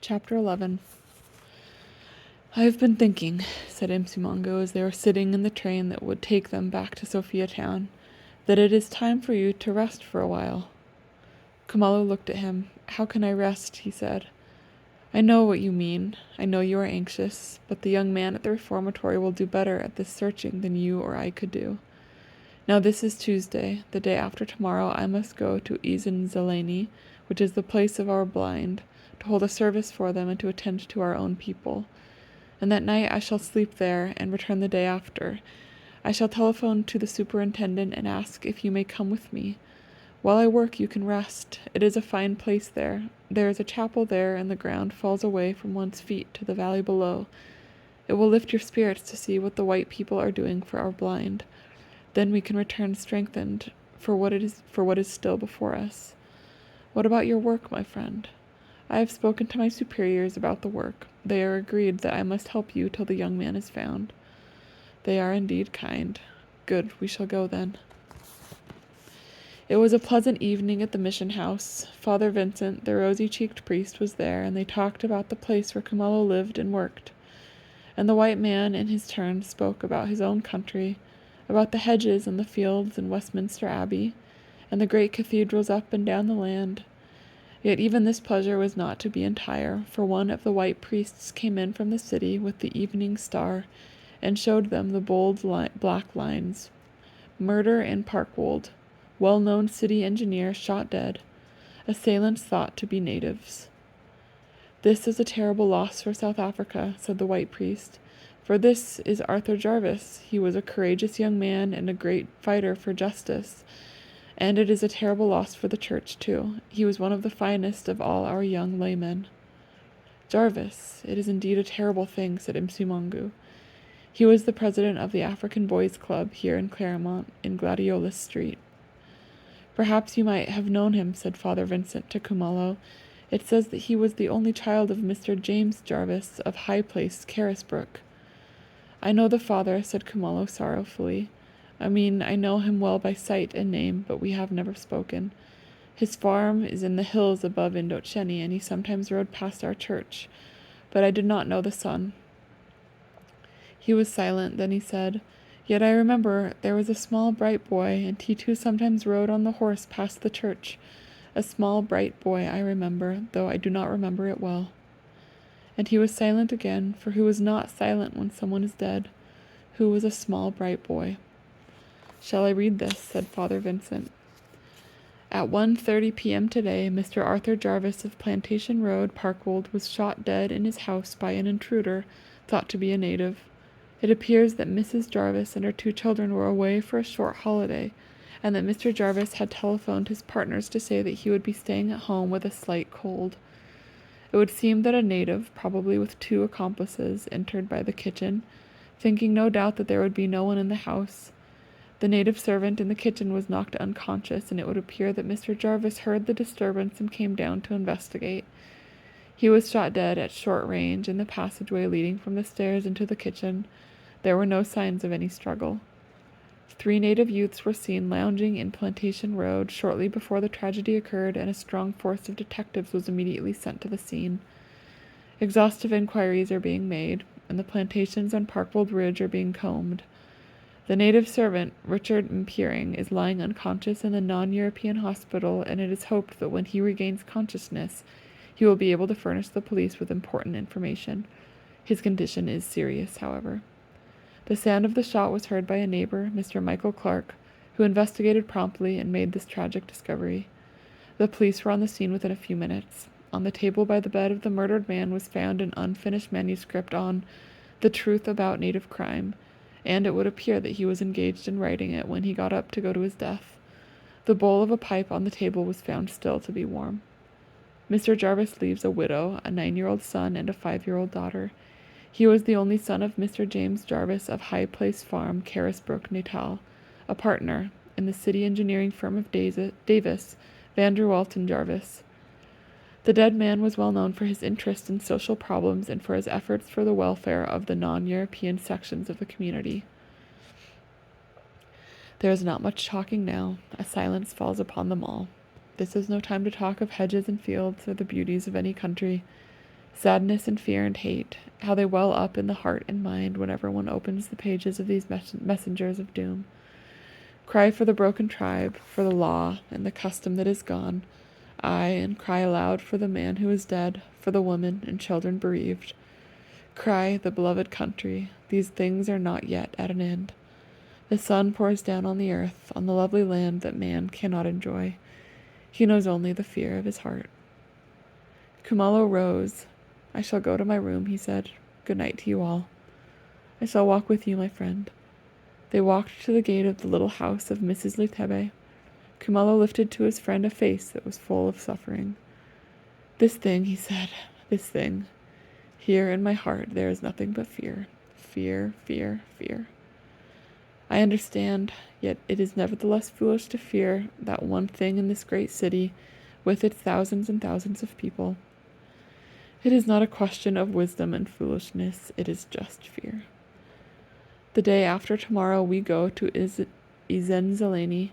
Chapter 11. "I have been thinking," said Msimango as they were sitting in the train that would take them back to Sophia Town, "that it is time for you to rest for a while." Khumalo looked at him. "How can I rest?" he said. "I know what you mean. I know you are anxious, but the young man at the reformatory will do better at this searching than you or I could do. Now this is Tuesday. The day after tomorrow I must go to Izin Zeleni, which is the place of our blind, to hold a service for them and to attend to our own people. And that night I shall sleep there and return the day after. I shall telephone to the superintendent and ask if you may come with me. While I work you can rest. It is a fine place there. There is a chapel there, and the ground falls away from one's feet to the valley below. It will lift your spirits to see what the white people are doing for our blind. Then we can return strengthened for what is still before us. What about your work, my friend? I have spoken to my superiors about the work. They are agreed that I must help you till the young man is found." "They are indeed kind. Good, we shall go then." It was a pleasant evening at the mission house. Father Vincent, the rosy-cheeked priest, was there, and they talked about the place where Khumalo lived and worked. And the white man, in his turn, spoke about his own country, about the hedges and the fields in Westminster Abbey, and the great cathedrals up and down the land. Yet even this pleasure was not to be entire, for one of the white priests came in from the city with the evening star, and showed them the bold black lines. "Murder in Parkwold. Well-known city engineer shot dead. Assailants thought to be natives." "This is a terrible loss for South Africa," said the white priest, "for this is Arthur Jarvis. He was a courageous young man and a great fighter for justice. And it is a terrible loss for the church, too. He was one of the finest of all our young laymen." "Jarvis, it is indeed a terrible thing," said Msimangu. "He was the president of the African Boys' Club here in Claremont, in Gladiolus Street." "Perhaps you might have known him," said Father Vincent to Khumalo. "It says that he was the only child of Mr. James Jarvis of High Place, Carisbrook." "I know the father," said Khumalo sorrowfully. "I know him well by sight and name, but we have never spoken. His farm is in the hills above Indocheni, and he sometimes rode past our church, but I did not know the son." He was silent, then he said, "Yet I remember there was a small bright boy, and he too sometimes rode on the horse past the church. A small bright boy I remember, though I do not remember it well." And he was silent again, for who is not silent when someone is dead? Who was a small bright boy? "Shall I read this?" said Father Vincent. "At 1:30 p.m. today, Mr. Arthur Jarvis of Plantation Road, Parkwold, was shot dead in his house by an intruder, thought to be a native. It appears that Mrs. Jarvis and her 2 children were away for a short holiday, and that Mr. Jarvis had telephoned his partners to say that he would be staying at home with a slight cold. It would seem that a native, probably with 2 accomplices, entered by the kitchen, thinking no doubt that there would be no one in the house. The native servant in the kitchen was knocked unconscious, and it would appear that Mr. Jarvis heard the disturbance and came down to investigate. He was shot dead at short range in the passageway leading from the stairs into the kitchen. There were no signs of any struggle. 3 native youths were seen lounging in Plantation Road shortly before the tragedy occurred, and a strong force of detectives was immediately sent to the scene. Exhaustive inquiries are being made, and the plantations on Parkwold Ridge are being combed. The native servant, Richard Mpiering, is lying unconscious in the non-European hospital, and it is hoped that when he regains consciousness, he will be able to furnish the police with important information. His condition is serious, however. The sound of the shot was heard by a neighbor, Mr. Michael Clark, who investigated promptly and made this tragic discovery. The police were on the scene within a few minutes. On the table by the bed of the murdered man was found an unfinished manuscript on "The Truth About Native Crime," and it would appear that he was engaged in writing it when he got up to go to his death. The bowl of a pipe on the table was found still to be warm. Mr. Jarvis leaves a widow, a 9-year-old son, and a 5-year-old daughter. He was the only son of Mr. James Jarvis of High Place Farm, Carisbrook, Natal, a partner in the city engineering firm of Davis, Vanderwalt and Jarvis. The dead man was well known for his interest in social problems and for his efforts for the welfare of the non-European sections of the community. There is not much talking now. A silence falls upon them all. This is no time to talk of hedges and fields or the beauties of any country. Sadness and fear and hate, how they well up in the heart and mind whenever one opens the pages of these messengers of doom. Cry for the broken tribe, for the law and the custom that is gone. Aye, and cry aloud for the man who is dead, for the woman and children bereaved. Cry, the beloved country, these things are not yet at an end. The sun pours down on the earth, on the lovely land that man cannot enjoy. He knows only the fear of his heart. Khumalo rose. I shall go to my room, he said. Good night to you all. I shall walk with you, my friend. They walked to the gate of the little house of Mrs. Luthebe. Khumalo lifted to his friend a face that was full of suffering. This thing, he said, this thing. Here in my heart there is nothing but fear. Fear, fear, fear. I understand, yet it is nevertheless foolish to fear that one thing in this great city, with its thousands and thousands of people. It is not a question of wisdom and foolishness, it is just fear. The day after tomorrow we go to Izenzeleni.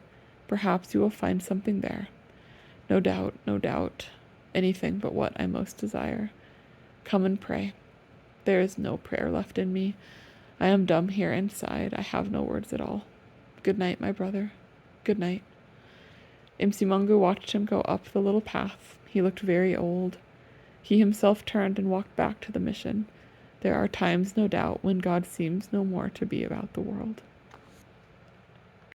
Perhaps you will find something there. No doubt, no doubt. Anything but what I most desire. Come and pray. There is no prayer left in me. I am dumb here inside. I have no words at all. Good night, my brother. Good night. Msimungu watched him go up the little path. He looked very old. He himself turned and walked back to the mission. There are times, no doubt, when God seems no more to be about the world.